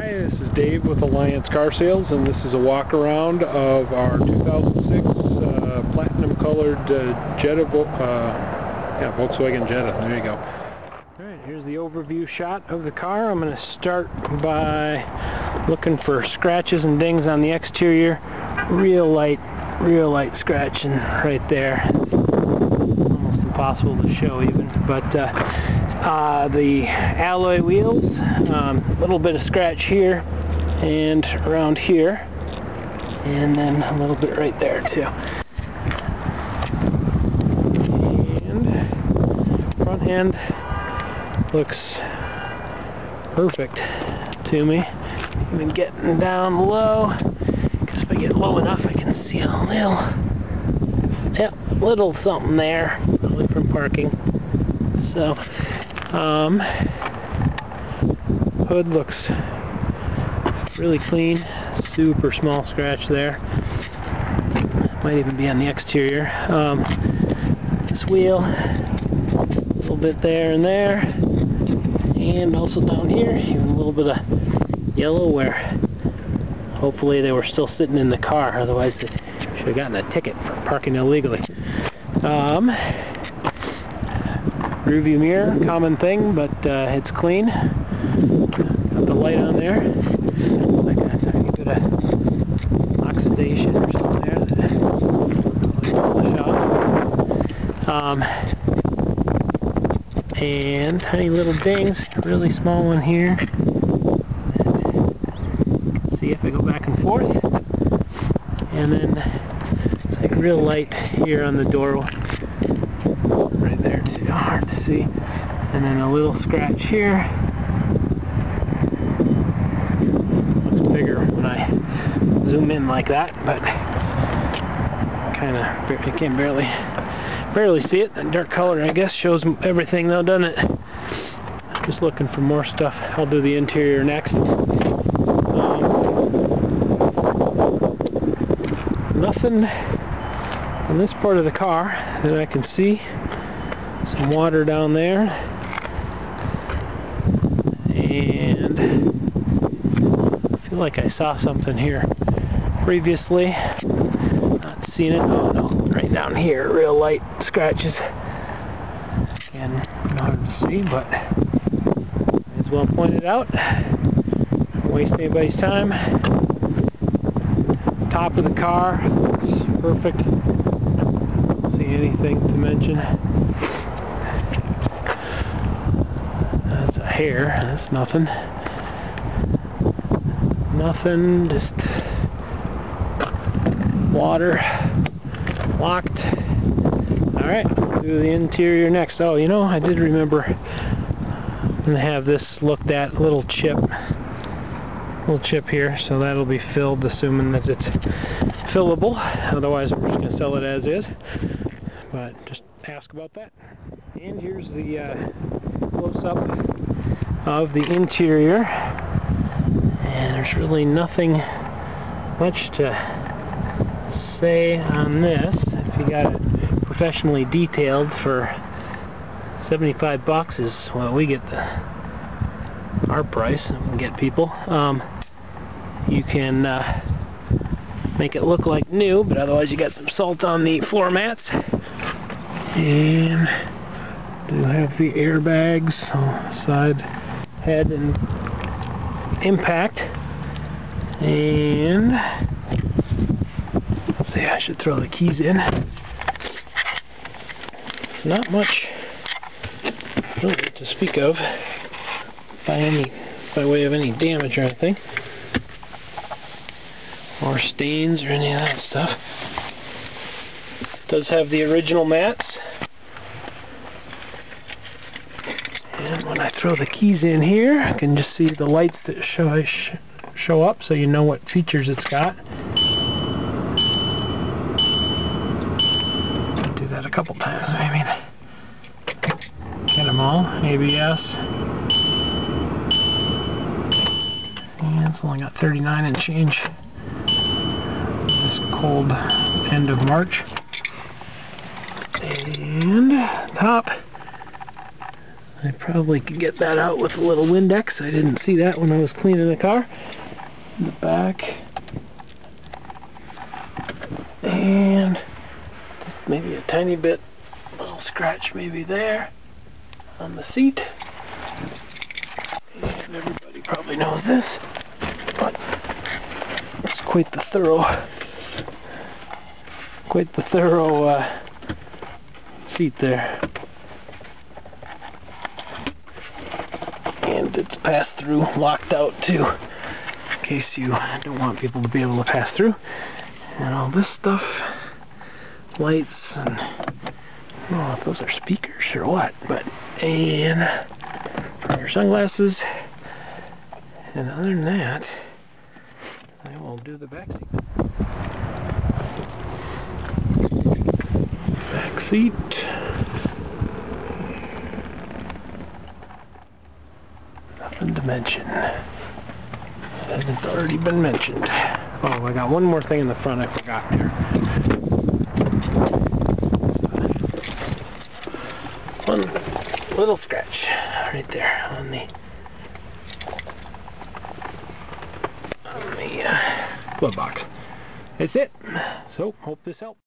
Hi, this is Dave with Alliance Car Sales, and this is a walk around of our 2006 platinum colored Jetta Volkswagen Jetta. There you go. Alright, here's the overview shot of the car. I'm going to start by looking for scratches and dings on the exterior. Real light scratching right there. Almost impossible to show even, but the alloy wheels, a little bit of scratch here and around here, and then a little bit right there too. And front end looks perfect to me. Even getting down low, because if I get low enough I can see a little something there, probably from parking. So hood looks really clean, super small scratch there. Might even be on the exterior. This wheel, a little bit there and there, and also down here, even a little bit of yellow where hopefully they were still sitting in the car, otherwise they should have gotten a ticket for parking illegally. Rearview mirror, common thing, but it's clean. Got the light on there. Looks like a tiny bit of oxidation or something there that polish off. And tiny little dings, really small one here. See if I go back and forth. And then it's like real light here on the door. Right there, too hard to see. And then a little scratch here. Looks bigger when I zoom in like that, but you can barely see it. That dark color, I guess, shows everything though, doesn't it? Just looking for more stuff. I'll do the interior next. Nothing on this part of the car that I can see. Some water down there, and I feel like I saw something here previously. Not seen it. Oh no, right down here, real light scratches. Again, not hard to see, but as well pointed out. Don't waste anybody's time. Top of the car, perfect. Don't see anything to mention. That's a hair, that's nothing. Nothing, just water, locked. Alright, do the interior next. Oh, you know, I did remember I'm going to have this looked at, little chip here, so that'll be filled, assuming that it's fillable. Otherwise I'm just going to sell it as is, but just ask about that. And here's the close-up of the interior, and there's really nothing much to say on this. If you got it professionally detailed for 75 bucks is what we get our price and get people. You can make it look like new, but otherwise you got some salt on the floor mats. And do have the airbags, side, head, and impact. And let's see, I should throw the keys in. It's not much really to speak of by way of any damage or anything, or stains or any of that stuff. It does have the original mats, and when I throw the keys in here I can just see the lights that show up, so you know what features it's got. I'll do that a couple times maybe. Get them all. ABS. And it's only got 39 and change. This cold end of March. And top. I probably could get that out with a little Windex. I didn't see that when I was cleaning the car. In the back. And just maybe a tiny bit, a little scratch maybe there on the seat. And everybody probably knows this, but it's quite the thorough seat there. And it's pass-through, locked out too, in case you don't want people to be able to pass through. And all this stuff, lights, and I don't know if those are speakers or what, but, and your sunglasses. And other than that, I will do the back seat. Back seat. Nothing to mention. Hasn't already been mentioned. Oh, I got one more thing in the front I forgot here. One little scratch right there on the glove box. That's it. So, hope this helped.